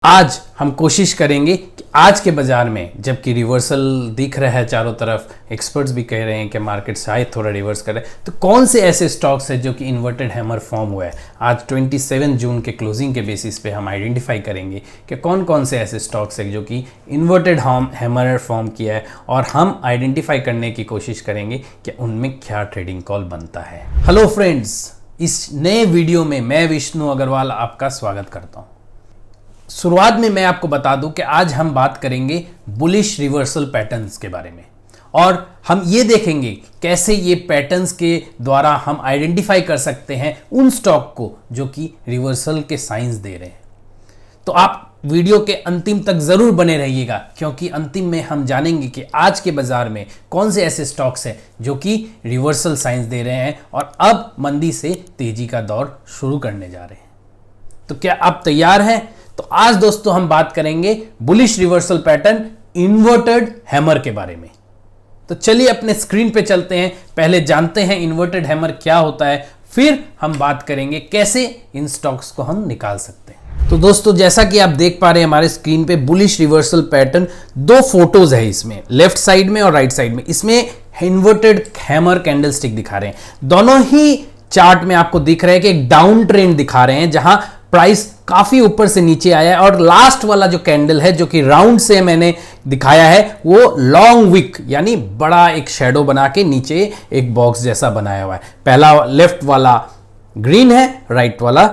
आज हम कोशिश करेंगे कि आज के बाजार में जबकि रिवर्सल दिख रहा है चारों तरफ, एक्सपर्ट्स भी कह रहे हैं कि मार्केट शायद थोड़ा रिवर्स करे, तो कौन से ऐसे स्टॉक्स है जो कि इन्वर्टेड हैमर फॉर्म हुआ है। आज 27 जून के क्लोजिंग के बेसिस पे हम आइडेंटिफाई करेंगे कि कौन कौन से ऐसे स्टॉक्स है जो कि इन्वर्टेड हैमर फॉर्म किया है और हम आइडेंटिफाई करने की कोशिश करेंगे कि उनमें क्या ट्रेडिंग कॉल बनता है। हेलो फ्रेंड्स, इस नए वीडियो में मैं विष्णु अग्रवाल आपका स्वागत करता हूँ। शुरुआत में मैं आपको बता दूं कि आज हम बात करेंगे बुलिश रिवर्सल पैटर्न्स के बारे में और हम ये देखेंगे कैसे ये पैटर्न्स के द्वारा हम आइडेंटिफाई कर सकते हैं उन स्टॉक को जो कि रिवर्सल के साइंस दे रहे हैं। तो आप वीडियो के अंतिम तक जरूर बने रहिएगा, क्योंकि अंतिम में हम जानेंगे कि आज के बाजार में कौन से ऐसे स्टॉक्स हैं जो कि रिवर्सल साइंस दे रहे हैं और अब मंदी से तेजी का दौर शुरू करने जा रहे हैं। तो क्या आप तैयार हैं? तो आज दोस्तों हम बात करेंगे bullish reversal pattern inverted hammer के बारे में। तो चलिए अपने स्क्रीन पे चलते हैं, पहले जानते हैं इन्वर्टेड हैमर क्या होता है, फिर हम बात करेंगे कैसे इन स्टॉक्स को हम निकाल सकते हैं। तो दोस्तों जैसा कि आप देख पा रहे हैं हमारे स्क्रीन पे बुलिश रिवर्सल पैटर्न, दो फोटोज है इसमें, लेफ्ट साइड में और राइट साइड में। इसमें इन्वर्टेड हैमर कैंडल स्टिक दिखा रहे हैं। दोनों ही चार्ट में आपको दिख रहा है कि एक डाउन ट्रेंड दिखा रहे हैं जहां प्राइस काफी ऊपर से नीचे आया है और लास्ट वाला जो कैंडल है जो कि राउंड से मैंने दिखाया है वो लॉन्ग विक यानी बड़ा एक शेडो बना के नीचे एक बॉक्स जैसा बनाया हुआ है। पहला लेफ्ट वाला ग्रीन है, राइट वाला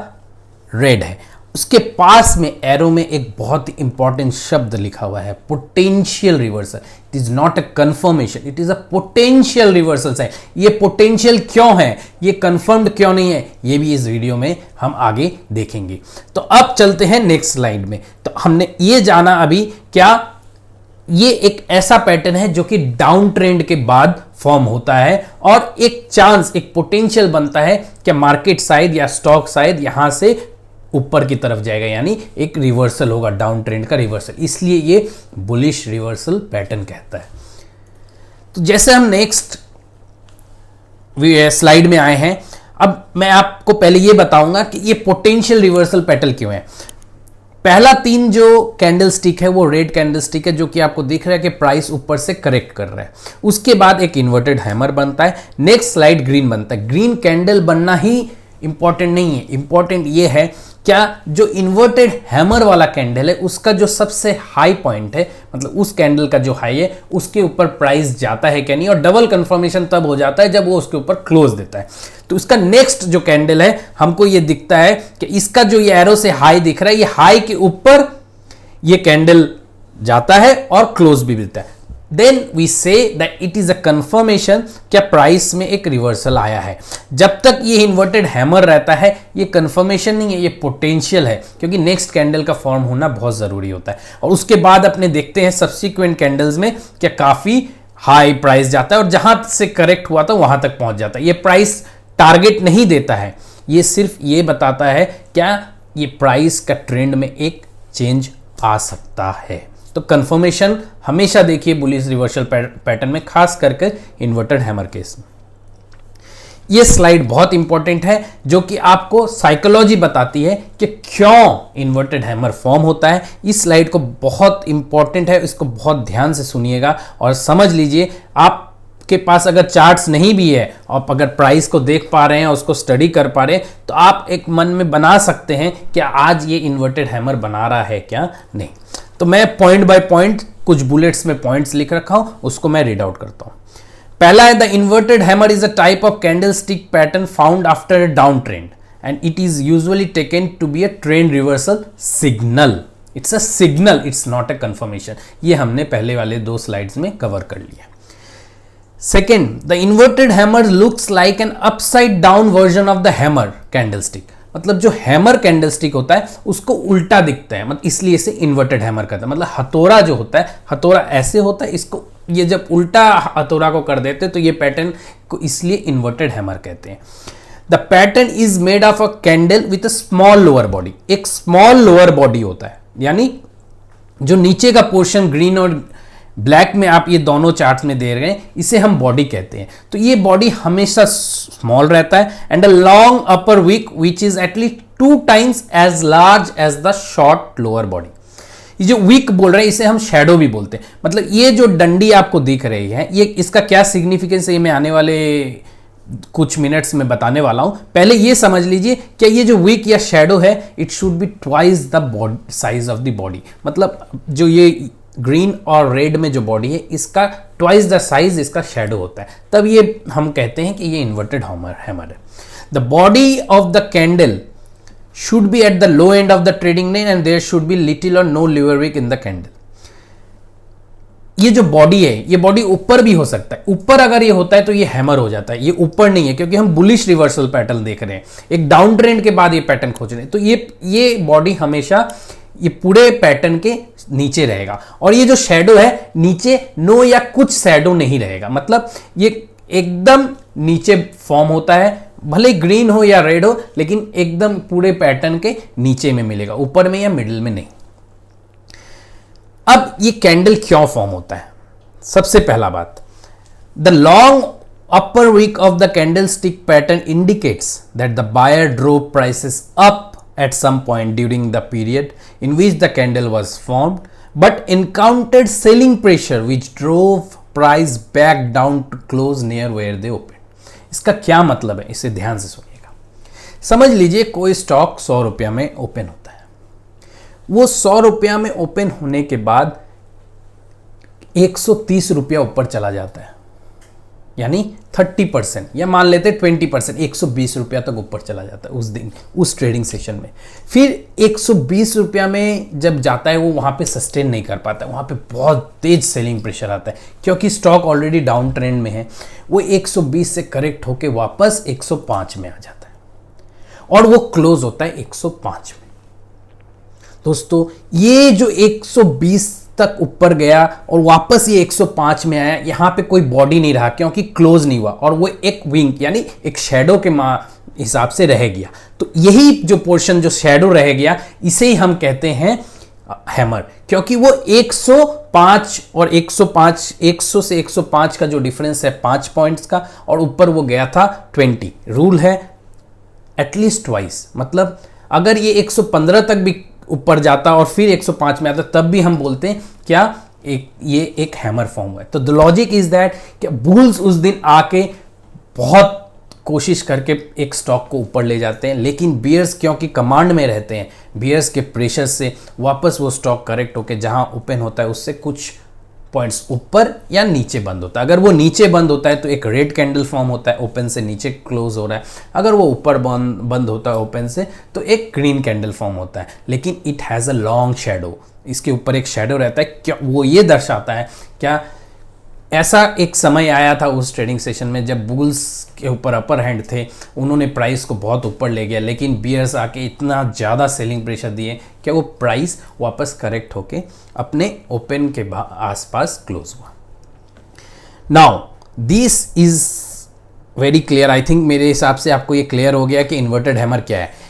रेड है। उसके पास में एरो में एक बहुत ही इंपॉर्टेंट शब्द लिखा हुआ है, potential reversal. It is not a confirmation, it is a potential reversal है। ये पोटेंशियल क्यों है, ये कंफर्म्ड क्यों नहीं है, ये भी इस वीडियो में हम आगे देखेंगे। तो अब चलते हैं नेक्स्ट स्लाइड में। तो हमने ये जाना अभी क्या ये एक ऐसा पैटर्न है जो कि डाउन ट्रेंड के बाद फॉर्म होता है और एक चांस, एक पोटेंशियल बनता है कि मार्केट शायद या स्टॉक शायद यहां से ऊपर की तरफ जाएगा, यानी एक रिवर्सल होगा, डाउन ट्रेंड का रिवर्सल, इसलिए ये बुलिश रिवर्सल पैटर्न कहता है। तो जैसे हम नेक्स्ट स्लाइड में आए हैं, अब मैं आपको पहले ये बताऊंगा कि ये पोटेंशियल रिवर्सल पैटर्न क्यों है। पहला तीन जो कैंडल स्टिक है वो रेड कैंडल स्टिक है जो कि आपको दिख रहा है कि प्राइस ऊपर से करेक्ट कर रहा है। उसके बाद एक इन्वर्टेड हैमर बनता है, नेक्स्ट स्लाइड ग्रीन बनता है। ग्रीन कैंडल बनना ही इंपॉर्टेंट नहीं है, इंपॉर्टेंट ये है क्या जो इन्वर्टेड हैमर वाला कैंडल है उसका जो सबसे हाई पॉइंट है, मतलब उस कैंडल का जो हाई है उसके ऊपर प्राइस जाता है क्या नहीं, और डबल कंफर्मेशन तब हो जाता है जब वो उसके ऊपर क्लोज देता है। तो उसका नेक्स्ट जो कैंडल है हमको ये दिखता है कि इसका जो ये एरो से हाई दिख रहा है, ये हाई के ऊपर ये कैंडल जाता है और क्लोज भी मिलता है। Then we say that it is a confirmation क्या प्राइस में एक रिवर्सल आया है। जब तक ये इन्वर्टेड हैमर रहता है ये कंफर्मेशन नहीं है, ये पोटेंशियल है, क्योंकि नेक्स्ट कैंडल का फॉर्म होना बहुत जरूरी होता है। और उसके बाद अपने देखते हैं सब्सिक्वेंट कैंडल्स में क्या काफी हाई प्राइस जाता है और जहां से करेक्ट हुआ था वहां तक पहुंच जाता है। ये प्राइस टारगेट नहीं देता है, ये सिर्फ ये बताता है क्या ये प्राइस का ट्रेंड में एक चेंज आ सकता है। तो कंफर्मेशन हमेशा देखिए बुलिश रिवर्सल पैटर्न में, खास करके इन्वर्टेड हैमर केस में। ये स्लाइड बहुत इंपॉर्टेंट है जो कि आपको साइकोलॉजी बताती है कि क्यों इन्वर्टेड हैमर फॉर्म होता है। इस स्लाइड को बहुत इंपॉर्टेंट है, इसको बहुत ध्यान से सुनिएगा और समझ लीजिए। आपके पास अगर चार्ट्स नहीं भी है, आप अगर प्राइस को देख पा रहे हैं, उसको स्टडी कर पा रहे हैं, तो आप एक मन में बना सकते हैं कि आज ये इन्वर्टेड हैमर बना रहा है क्या नहीं। तो मैं पॉइंट बाय पॉइंट कुछ बुलेट्स में पॉइंट्स लिख रखा हूं, उसको मैं रीड आउट करता हूं। पहला है the inverted hammer is a type of candlestick pattern found after a downtrend and it is usually taken to be a trend reversal signal. It's a signal, it's not a confirmation. ये हमने पहले वाले दो slides में cover कर लिया। Second, the inverted hammer looks like an upside down version of the hammer candle stick. मतलब जो हैमर कैंडल स्टिक होता है उसको उल्टा दिखता है, मतलब इसलिए इसे इन्वर्टेड हैमर कहते हैं। मतलब हथौड़ा जो होता है, हथौड़ा ऐसे होता है, इसको ये जब उल्टा हथौड़ा को कर देते हैं तो ये पैटर्न को इसलिए इन्वर्टेड हैमर कहते हैं। The pattern is made of a candle with a small lower body. एक स्मॉल लोअर बॉडी होता है, यानी जो नीचे का पोर्शन ग्रीन और ब्लैक में आप ये दोनों चार्ट्स में दे रहे हैं, इसे हम बॉडी कहते हैं। तो ये बॉडी हमेशा स्मॉल रहता है and a long upper wick which is at least 2 times as large as the short lower body. ये जो वीक बोल रहे हैं इसे हम शैडो भी बोलते हैं। मतलब ये जो डंडी आपको दिख रही है, ये इसका क्या सिग्निफिकेंस है ये मैं आने वाले कुछ मिनट्स में बताने वाला हूं। पहले ये समझ लीजिए कि ये जो वीक या शैडो है it should be twice the size of the body. मतलब जो ये ग्रीन और रेड में जो बॉडी है इसका ट्वाइस द साइज इसका शैडो होता है, तब ये हम कहते हैं कि ये इन्वर्टेड हैमर है। The body of the candle should be at the low end of the trading range and there should be little or no lower wick in the candle. ये जो बॉडी है ये बॉडी ऊपर भी हो सकता है, ऊपर अगर ये होता है तो ये हैमर हो जाता है, ये ऊपर नहीं है क्योंकि हम बुलिश रिवर्सल पैटर्न देख रहे हैं, एक डाउन ट्रेंड के बाद ये पैटर्न खोज रहे हैं। तो ये बॉडी हमेशा ये पूरे पैटर्न के नीचे रहेगा और ये जो शैडो है नीचे नो या कुछ शैडो नहीं रहेगा। मतलब ये एकदम नीचे फॉर्म होता है, भले ग्रीन हो या रेड हो लेकिन एकदम पूरे पैटर्न के नीचे में मिलेगा, ऊपर में या मिडिल में नहीं। अब ये कैंडल क्यों फॉर्म होता है? सबसे पहला बात, the long upper wick of the candlestick pattern indicates that the buyer drove prices up at some point during the period in which the candle was formed but encountered selling pressure which drove price back down to close near where they opened। इसका क्या मतलब है, इसे ध्यान से सुनिएगा। समझ लीजिए कोई स्टॉक 100 रुपया में ओपन होता है, वो 100 रुपया में ओपन होने के बाद 130 रुपया ऊपर चला जाता है, यानी 30% या मान लेते 20%, 120 रुपया तक ऊपर चला जाता है उस दिन उस ट्रेडिंग सेशन में। फिर 120 रुपया में जब जाता है वो वहाँ पे सस्टेन नहीं कर पाता, वहाँ पे बहुत तेज सेलिंग प्रेशर आता है क्योंकि स्टॉक ऑलरेडी डाउन ट्रेंड में है। वो 120 से करेक्ट होके वापस 105 में आ जाता है और वो क्लोज होता है 105 में। दोस्तों ये जो 120 तक ऊपर गया और वापस ये 105 में आया, यहां पे कोई बॉडी नहीं रहा क्योंकि क्लोज नहीं हुआ और वो एक विंग यानी एक शैडो के हिसाब से रह गया। तो यही जो पोर्शन जो शैडो रह गया इसे ही हम कहते हैं हैमर, क्योंकि वो 105 और 105 100 से 105 का जो डिफरेंस है 5 पॉइंट्स का और ऊपर वो गया था 20। रूल है एटलीस्ट ट्वाइस, मतलब अगर ये 115 तक भी ऊपर जाता और फिर 105 में आता तब भी हम बोलते हैं क्या ये एक हैमर फॉर्म हुआ है। तो द लॉजिक इज दैट कि बुल्स उस दिन आके बहुत कोशिश करके एक स्टॉक को ऊपर ले जाते हैं, लेकिन बियर्स क्योंकि कमांड में रहते हैं, बियर्स के प्रेशर से वापस वो स्टॉक करेक्ट होके जहां ओपन होता है उससे कुछ पॉइंट्स ऊपर या नीचे बंद होता है। अगर वो नीचे बंद होता है तो एक रेड कैंडल फॉर्म होता है, ओपन से नीचे क्लोज हो रहा है। अगर वो ऊपर बंद होता है ओपन से तो एक ग्रीन कैंडल फॉर्म होता है, लेकिन it has a long shadow, इसके ऊपर एक शैडो रहता है। क्या वो ये दर्शाता है क्या ऐसा एक समय आया था उस ट्रेडिंग सेशन में जब बुल्स के ऊपर अपर हैंड थे, उन्होंने प्राइस को बहुत ऊपर ले गया, लेकिन बियर्स आके इतना ज़्यादा सेलिंग प्रेशर दिए कि वो प्राइस वापस करेक्ट होके अपने ओपन के आसपास क्लोज हुआ। Now this is very clear, I think मेरे हिसाब से आपको ये क्लियर हो गया कि इन्वर्टेड हैमर क्या है।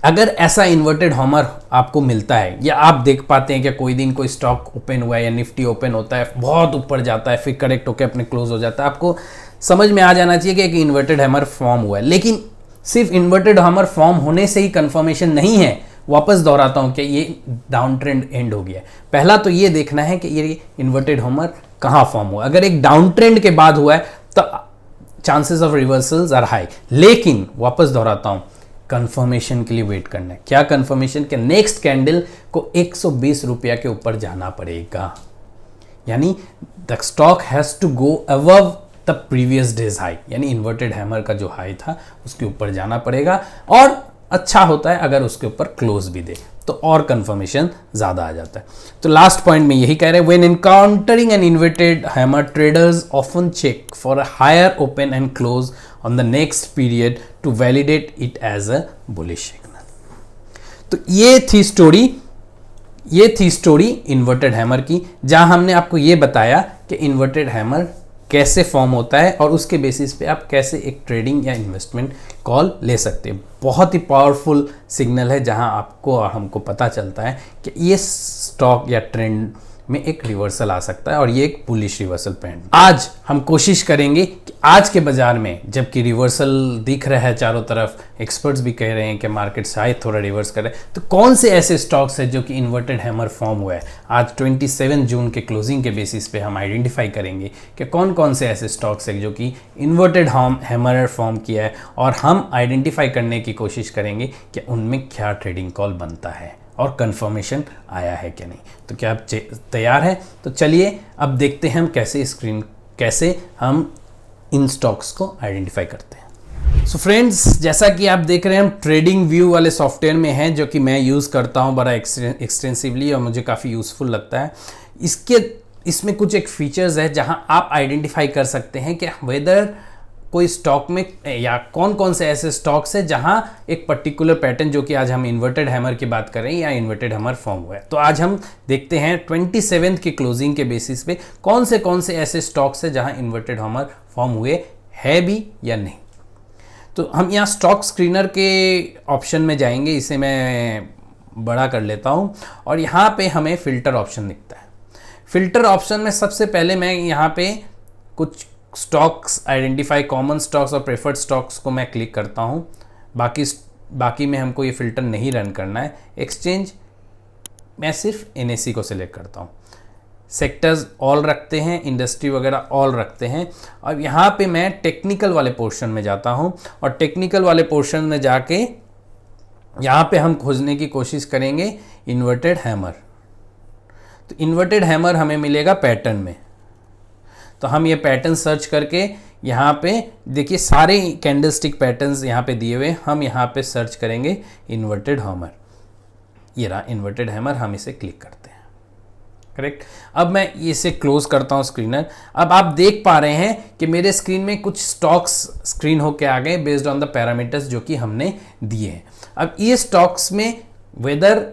अगर ऐसा इन्वर्टेड हैमर आपको मिलता है या आप देख पाते हैं कि कोई दिन कोई स्टॉक ओपन हुआ है या निफ्टी ओपन होता है, बहुत ऊपर जाता है, फिर करेक्ट होकर अपने क्लोज हो जाता है, आपको समझ में आ जाना चाहिए कि एक इन्वर्टेड हैमर फॉर्म हुआ है। लेकिन सिर्फ इन्वर्टेड हैमर फॉर्म होने से ही कंफर्मेशन नहीं है। वापस दोहराता हूं कि ये डाउन ट्रेंड एंड हो गया है। पहला तो ये देखना है कि ये इन्वर्टेड हैमर कहाँ फॉर्म हुआ। अगर एक डाउन ट्रेंड के बाद हुआ है तो chances of reversals are high, लेकिन वापस दोहराता हूं कंफर्मेशन के लिए वेट करना है। क्या कंफर्मेशन? के नेक्स्ट कैंडल को 120 रुपया के ऊपर जाना पड़ेगा, यानी the stock has to go above the previous day's high, यानी इन्वर्टेड हैमर का जो हाई था उसके ऊपर जाना पड़ेगा। और अच्छा होता है अगर उसके ऊपर क्लोज भी दे तो और कंफर्मेशन ज्यादा आ जाता है। तो लास्ट पॉइंट में यही कह रहे हैं, when encountering an inverted hammer traders often check for a higher open and close on the next period to validate it as a bullish signal. तो ये थी स्टोरी इन्वर्टेड हैमर की, जहां हमने आपको ये बताया कि इन्वर्टेड हैमर कैसे फॉर्म होता है और उसके बेसिस पे आप कैसे एक ट्रेडिंग या इन्वेस्टमेंट कॉल ले सकते हैं। बहुत ही पावरफुल सिग्नल है जहां आपको और हमको पता चलता है कि ये स्टॉक या ट्रेंड में एक रिवर्सल आ सकता है और ये एक बुलिश रिवर्सल पैटर्न। आज हम कोशिश करेंगे कि आज के बाजार में जबकि रिवर्सल दिख रहा है चारों तरफ, एक्सपर्ट्स भी कह रहे हैं कि मार्केट शायद थोड़ा रिवर्स कर रहा है, तो कौन से ऐसे स्टॉक्स है जो कि इन्वर्टेड हैमर फॉर्म हुआ है। आज 27 जून के क्लोजिंग के बेसिस पे हम आइडेंटिफाई करेंगे कि कौन कौन से ऐसे स्टॉक्स है जो कि इन्वर्टेड हैमर फॉर्म किया है, और हम आइडेंटिफाई करने की कोशिश करेंगे कि उनमें क्या ट्रेडिंग कॉल बनता है और कंफर्मेशन आया है कि नहीं। तो क्या आप तैयार हैं? तो चलिए अब देखते हैं हम कैसे हम इन स्टॉक्स को आइडेंटिफाई करते हैं। सो फ्रेंड्स, जैसा कि आप देख रहे हैं हम ट्रेडिंग व्यू वाले सॉफ्टवेयर में हैं, जो कि मैं यूज़ करता हूं बड़ा एक्सटेंसिवली और मुझे काफ़ी यूज़फुल लगता है। इसमें कुछ एक फीचर्स है जहां आप आइडेंटिफाई कर सकते हैं कि वेदर कोई स्टॉक में या कौन कौन से ऐसे स्टॉक्स है जहां एक पर्टिकुलर पैटर्न, जो कि आज हम इन्वर्टेड हैमर की बात कर रहे हैं, या इन्वर्टेड हैमर फॉर्म हुआ है। तो आज हम देखते हैं 27 की क्लोजिंग के बेसिस पे कौन से ऐसे स्टॉक्स है जहां इन्वर्टेड हैमर फॉर्म हुए है भी या नहीं। तो हम यहाँ स्टॉक स्क्रीनर के ऑप्शन में जाएंगे, इसे मैं बड़ा कर लेता हूँ और यहाँ पे हमें फिल्टर ऑप्शन दिखता है। फिल्टर ऑप्शन में सबसे पहले मैं यहाँ पे कुछ स्टॉक्स आइडेंटिफाई, कॉमन स्टॉक्स और प्रेफर्ड स्टॉक्स को मैं क्लिक करता हूँ। बाकी में हमको ये फिल्टर नहीं रन करना है। एक्सचेंज मैं सिर्फ NSE को सिलेक्ट करता हूँ। सेक्टर्स ऑल रखते हैं, इंडस्ट्री वगैरह ऑल रखते हैं। और यहाँ पे मैं टेक्निकल वाले पोर्शन में जाता हूँ और टेक्निकल वाले पोर्शन में जाके यहाँ पे हम खोजने की कोशिश करेंगे इन्वर्टेड हैमर। तो इन्वर्टेड हैमर हमें मिलेगा पैटर्न में। तो हम ये पैटर्न सर्च करके यहाँ पे देखिए सारे कैंडलस्टिक पैटर्न्स यहाँ पे दिए हुए, हम यहाँ पे सर्च करेंगे इन्वर्टेड हैमर। ये रहा इन्वर्टेड हैमर, हम इसे क्लिक करते हैं। करेक्ट। अब मैं इसे क्लोज करता हूँ स्क्रीनर। अब आप देख पा रहे हैं कि मेरे स्क्रीन में कुछ स्टॉक्स स्क्रीन होके आ गए बेस्ड ऑन द पैरामीटर्स जो कि हमने दिए हैं। अब ये स्टॉक्स में वेदर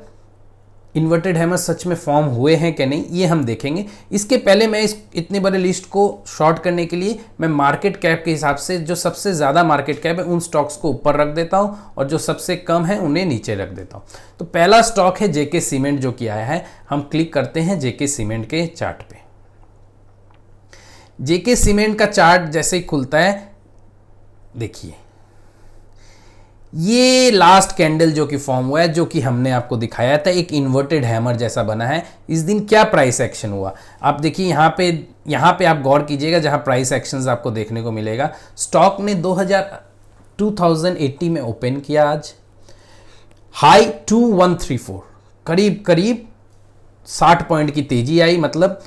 इन्वर्टेड हैमर सच में फॉर्म हुए हैं कि नहीं, ये हम देखेंगे। इसके पहले मैं इतने बड़े लिस्ट को शॉर्ट करने के लिए मैं मार्केट कैप के हिसाब से जो सबसे ज़्यादा मार्केट कैप है उन स्टॉक्स को ऊपर रख देता हूं और जो सबसे कम है उन्हें नीचे रख देता हूं। तो पहला स्टॉक है जेके सीमेंट, जो कि आया है। हम क्लिक करते हैं जेके सीमेंट के चार्ट पे। जेके सीमेंट का चार्ट जैसे ही खुलता है, देखिए ये लास्ट कैंडल जो कि फॉर्म हुआ है, जो कि हमने आपको दिखाया था, एक इन्वर्टेड हैमर जैसा बना है। इस दिन क्या प्राइस एक्शन हुआ आप देखिए, यहाँ पे आप गौर कीजिएगा जहां प्राइस एक्शंस आपको देखने को मिलेगा। स्टॉक ने 2080 में ओपन किया, आज हाई 2134, करीब 60 पॉइंट की तेजी आई, मतलब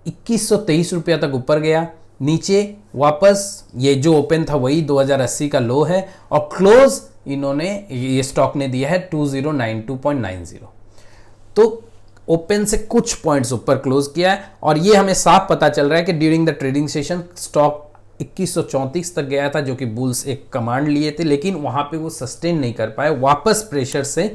2123 रुपया तक ऊपर गया। नीचे वापस ये जो ओपन था वही 2080 का लो है और क्लोज इन्होंने ये स्टॉक ने दिया है 2092.90। तो ओपन से कुछ पॉइंट्स ऊपर क्लोज किया है और ये हमें साफ पता चल रहा है कि during the trading session stock 2134 तक गया था, जो कि बुल्स एक कमांड लिए थे, लेकिन वहां पे वो सस्टेन नहीं कर पाए। वापस प्रेशर से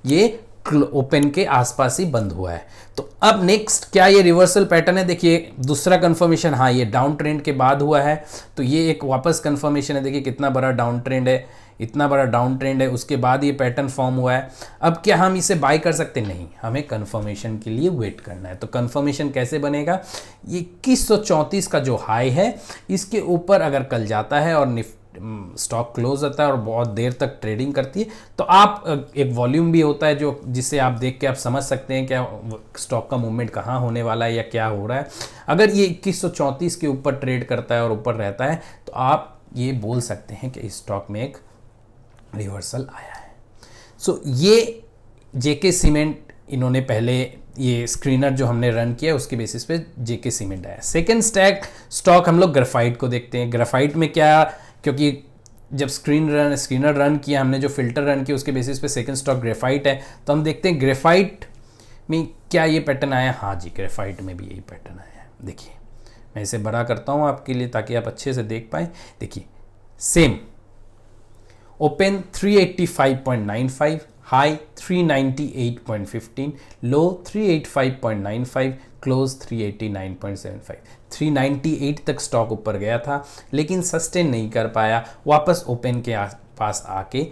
ये ओपन के आसपास ही बंद हुआ है। तो अब नेक्स्ट क्या ये रिवर्सल पैटर्न है? देखिए दूसरा कंफर्मेशन, हाँ ये डाउन ट्रेंड के बाद हुआ है, तो ये एक वापस कंफर्मेशन है। देखिए कितना बड़ा डाउन ट्रेंड है, इतना बड़ा डाउन ट्रेंड है, उसके बाद ये पैटर्न फॉर्म हुआ है। अब क्या हम इसे बाय कर सकते? नहीं, हमें कंफर्मेशन के लिए वेट करना है। तो कंफर्मेशन कैसे बनेगा? ये 2134 का जो हाई है इसके ऊपर अगर कल जाता है और स्टॉक क्लोज होता है और बहुत देर तक ट्रेडिंग करती है, तो आप एक वॉल्यूम भी होता है जो जिससे आप देख के आप समझ सकते हैं क्या स्टॉक का मूवमेंट कहाँ होने वाला है या क्या हो रहा है। अगर ये 2134 के ऊपर ट्रेड करता है और ऊपर रहता है तो आप ये बोल सकते हैं कि इस स्टॉक में एक रिवर्सल आया है। सो ये जेके सीमेंट, इन्होंने पहले ये स्क्रीनर जो हमने रन किया उसके बेसिस पे जेके सीमेंट आया। सेकेंड स्टॉक हम लोग ग्रेफाइट को देखते हैं। ग्रेफाइट में क्या, क्योंकि जब स्क्रीनर रन किया हमने, जो फिल्टर रन किया उसके बेसिस पे सेकंड स्टॉक ग्रेफाइट है, तो हम देखते हैं ग्रेफाइट में क्या ये पैटर्न आया। हाँ जी, ग्रेफाइट में भी यही पैटर्न आया है। देखिए मैं इसे बड़ा करता हूँ आपके लिए ताकि आप अच्छे से देख पाए। देखिए सेम ओपन 385.95, हाई 398.15, लो 385.95, क्लोज 389.75। 398 तक स्टॉक ऊपर गया था लेकिन सस्टेन नहीं कर पाया, वापस ओपन के पास आके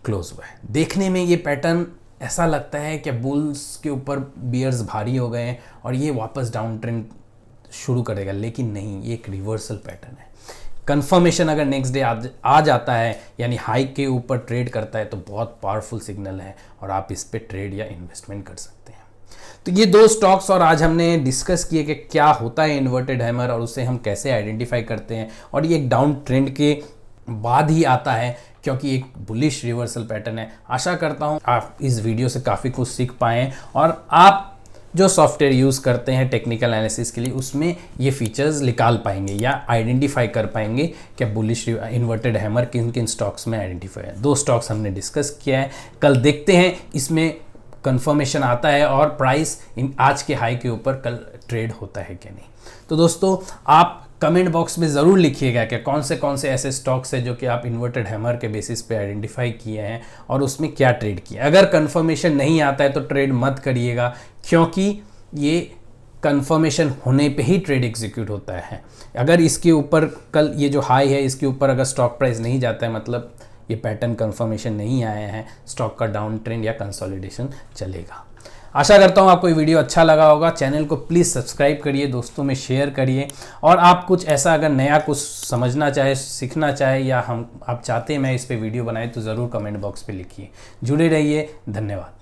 क्लोज हुआ है। देखने में ये पैटर्न ऐसा लगता है कि बुल्स के ऊपर बियर्स भारी हो गए हैं और ये वापस डाउन ट्रेंड शुरू करेगा, लेकिन नहीं, ये एक रिवर्सल पैटर्न है। कंफर्मेशन अगर नेक्स्ट डे आ जाता है, यानी हाई के ऊपर ट्रेड करता है, तो बहुत पावरफुल सिग्नल है और आप इस पे ट्रेड या इन्वेस्टमेंट कर सकते हैं। तो ये 2 स्टॉक्स और आज हमने डिस्कस किए कि क्या होता है इन्वर्टेड हैमर और उसे हम कैसे आइडेंटिफाई करते हैं, और ये एक डाउन ट्रेंड के बाद ही आता है क्योंकि एक बुलिश रिवर्सल पैटर्न है। आशा करता हूँ आप इस वीडियो से काफ़ी कुछ सीख पाएँ और आप जो सॉफ्टवेयर यूज़ करते हैं टेक्निकल एनालिसिस के लिए, उसमें ये फीचर्स निकाल पाएंगे या आइडेंटिफाई कर पाएंगे कि बुलिश इन्वर्टेड हैमर किन किन स्टॉक्स में आइडेंटिफाई है। 2 स्टॉक्स हमने डिस्कस किया है, कल देखते हैं इसमें कंफर्मेशन आता है और प्राइस आज के हाई के ऊपर कल ट्रेड होता है कि नहीं। तो दोस्तों, आप कमेंट बॉक्स में ज़रूर लिखिएगा कि कौन से ऐसे स्टॉक्स है जो कि आप इन्वर्टेड हैमर के बेसिस पे आइडेंटिफाई किए हैं और उसमें क्या ट्रेड किया। अगर कंफर्मेशन नहीं आता है तो ट्रेड मत करिएगा, क्योंकि ये कंफर्मेशन होने पे ही ट्रेड एग्जीक्यूट होता है। अगर इसके ऊपर कल ये जो हाई है इसके ऊपर अगर स्टॉक प्राइस नहीं जाता है, मतलब ये पैटर्न कंफर्मेशन नहीं आया है, स्टॉक का डाउन ट्रेंड या कंसोलिडेशन चलेगा। आशा करता हूँ आपको ये वीडियो अच्छा लगा होगा। चैनल को प्लीज़ सब्सक्राइब करिए, दोस्तों में शेयर करिए, और आप कुछ ऐसा अगर नया कुछ समझना चाहे, सीखना चाहे, या आप चाहते हैं मैं इस पे वीडियो बनाए, तो ज़रूर कमेंट बॉक्स पे लिखिए। जुड़े रहिए, धन्यवाद।